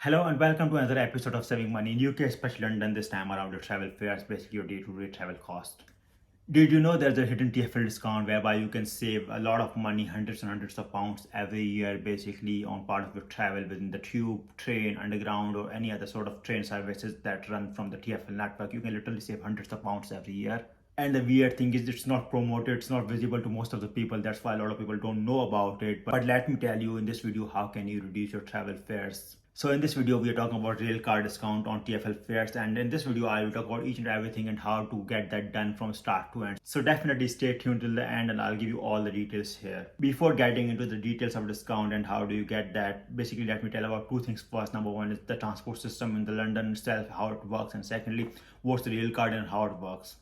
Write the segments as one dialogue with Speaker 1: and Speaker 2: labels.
Speaker 1: Hello and welcome to another episode of Saving Money in UK, especially London. This time around your travel fares, basically your day-to-day travel cost. Did you know there's a hidden TFL discount whereby you can save a lot of money, hundreds and hundreds of pounds every year, basically on part of your travel within the tube, train, underground, or any other sort of train services that run from the TFL network? You can literally save hundreds of pounds every year. And the weird thing is it's not promoted, it's not visible to most of the people. That's why a lot of people don't know about it. But let me tell you in this video, how can you reduce your travel fares? So in this video, we are talking about Railcard discount on TFL fares, and in this video, I will talk about each and everything and how to get that done from start to end. So definitely stay tuned till the end, and I'll give you all the details here. Before getting into the details of discount and how do you get that, basically let me tell about two things first. Number one is the transport system in the London itself, how it works, and secondly, what's the Railcard and how it works.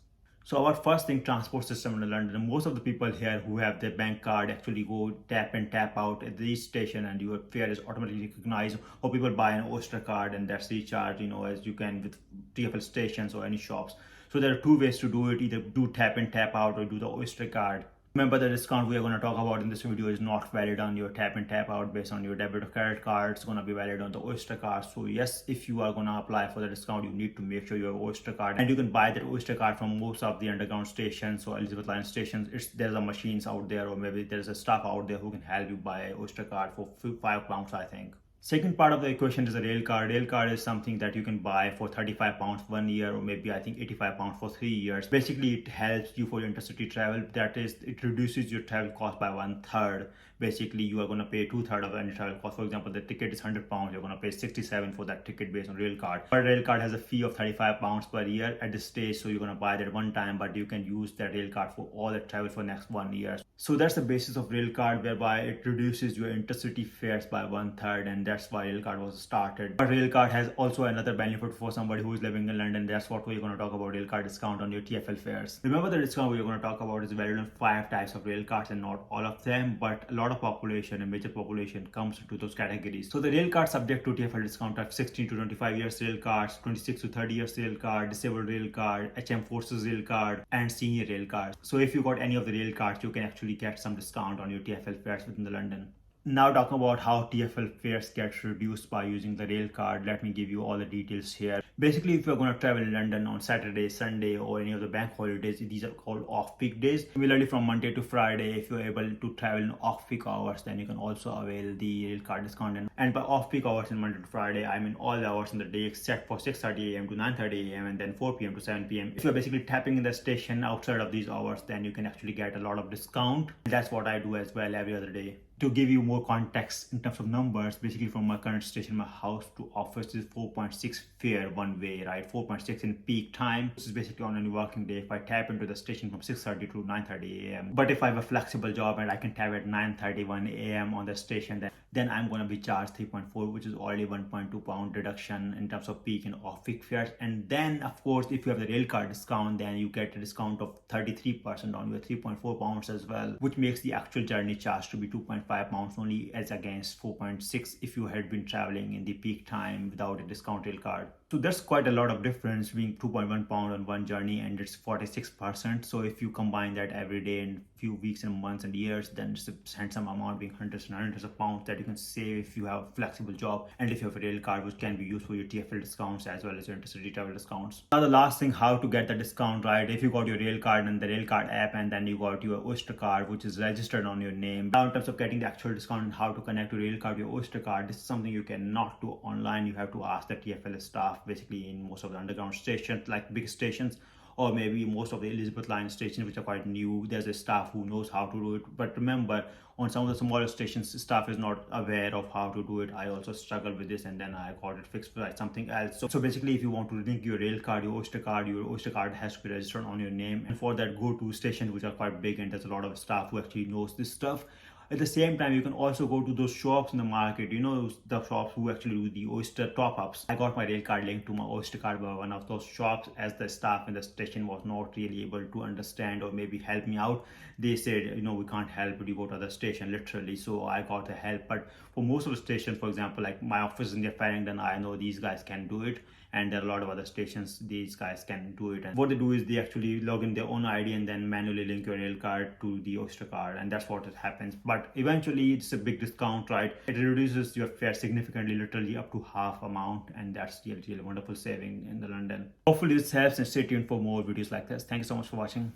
Speaker 1: So our first thing, transport system in London. Most of the people here who have their bank card actually go tap in, tap out at the station, and your fare is automatically recognized. Or people buy an Oyster card and that's recharged, as you can with TFL stations or any shops. So there are two ways to do it: either do tap in, tap out, or do the Oyster card. Remember, the discount we are going to talk about in this video is not valid on your tap in tap out based on your debit or credit card. It's going to be valid on the Oyster card. So yes, if you are going to apply for the discount, you need to make sure you have Oyster card, and you can buy that Oyster card from most of the underground stations or Elizabeth line stations. There's a machines out there, or maybe there's a staff out there who can help you buy Oyster card for £5, I think. Second part of the equation is a rail card. Rail card is something that you can buy for £35 1 year, or maybe I think £85 for 3 years. Basically, it helps you for intercity travel. That is, it reduces your travel cost by 1/3. Basically, you are going to pay 2/3 of any travel cost. For example, the ticket is £100, you're going to pay 67 for that ticket based on rail card. But rail card has a fee of £35 per year at this stage, so you're going to buy that one time, but you can use that rail card for all the travel for next 1 year. So that's the basis of rail card, whereby it reduces your intercity fares by 1/3, and that's why Railcard was started. But Railcard has also another benefit for somebody who is living in London. That's what we're going to talk about: Railcard discount on your TFL fares. Remember, the discount we're going to talk about is valid on 5 types of Railcards, and not all of them, but a lot of population and major population comes into those categories. So the Railcard subject to TFL discount are 16 to 25 years Railcards, 26 to 30 years Railcard, disabled Railcard, HM Forces Railcard, and senior Railcards. So if you got any of the Railcards, you can actually get some discount on your TFL fares within the London. Now talking about how TFL fares get reduced by using the rail card, let me give you all the details here. Basically, if you're going to travel in London on Saturday, Sunday, or any of the bank holidays, these are called off-peak days. Similarly, from Monday to Friday, if you're able to travel in off-peak hours, then you can also avail the rail card discount. And by off-peak hours in Monday to Friday, I mean all the hours in the day except for 6:30 a.m. to 9:30 a.m. and then 4 p.m. to 7 p.m. If you're basically tapping in the station outside of these hours, then you can actually get a lot of discount. That's what I do as well every other day. To give you more context in terms of numbers, basically from my current station, my house to office is 4.6 fare one way, right? 4.6 in peak time. This is basically on any working day if I tap into the station from 6:30 to 9:30 a.m. But if I have a flexible job and I can tap at 9:31 a.m. on the station, then I'm going to be charged 3.4, which is already 1.2 pound reduction in terms of peak and off-peak fares. And then, of course, if you have the rail card discount, then you get a discount of 33% on your 3.4 pounds as well, which makes the actual journey charge to be 2.5 pounds only, as against 4.6 if you had been traveling in the peak time without a discount rail card. So there's quite a lot of difference, being 2.1 pound on one journey, and it's 46%. So if you combine that every day in few weeks and months and years, then it's a handsome amount, being hundreds and hundreds of pounds that you can save if you have a flexible job and if you have a rail card, which can be used for your TFL discounts as well as your intercity travel discounts. Now the last thing, how to get the discount, right? If you got your rail card and the rail card app, and then you got your Oyster card, which is registered on your name. Now in terms of getting the actual discount and how to connect your rail card, your Oyster card, this is something you cannot do online. You have to ask the TFL staff, basically in most of the underground stations, like big stations, or maybe most of the Elizabeth line stations, which are quite new. There's a staff who knows how to do it. But remember, on some of the smaller stations, staff is not aware of how to do it. I also struggled with this, and then I got it fixed by something else. So basically, if you want to link your rail card, your Oyster card has to be registered on your name. And for that, go to stations which are quite big, and there's a lot of staff who actually knows this stuff. At the same time, you can also go to those shops in the market, the shops who actually do the Oyster top-ups. I got my rail card linked to my Oyster card by one of those shops, as the staff in the station was not really able to understand or maybe help me out. They said, we can't help, but you go to the station, literally. So I got the help. But for most of the stations, for example, like my office in Farringdon, I know these guys can do it. And there are a lot of other stations these guys can do it. And what they do is they actually log in their own ID and then manually link your rail card to the Oyster card, and that's what it happens. But but eventually it's a big discount, right? It reduces your fare significantly, literally up to half amount, and that's really, really wonderful saving in the London. Hopefully this helps, and stay tuned for more videos like this. Thank you so much for watching.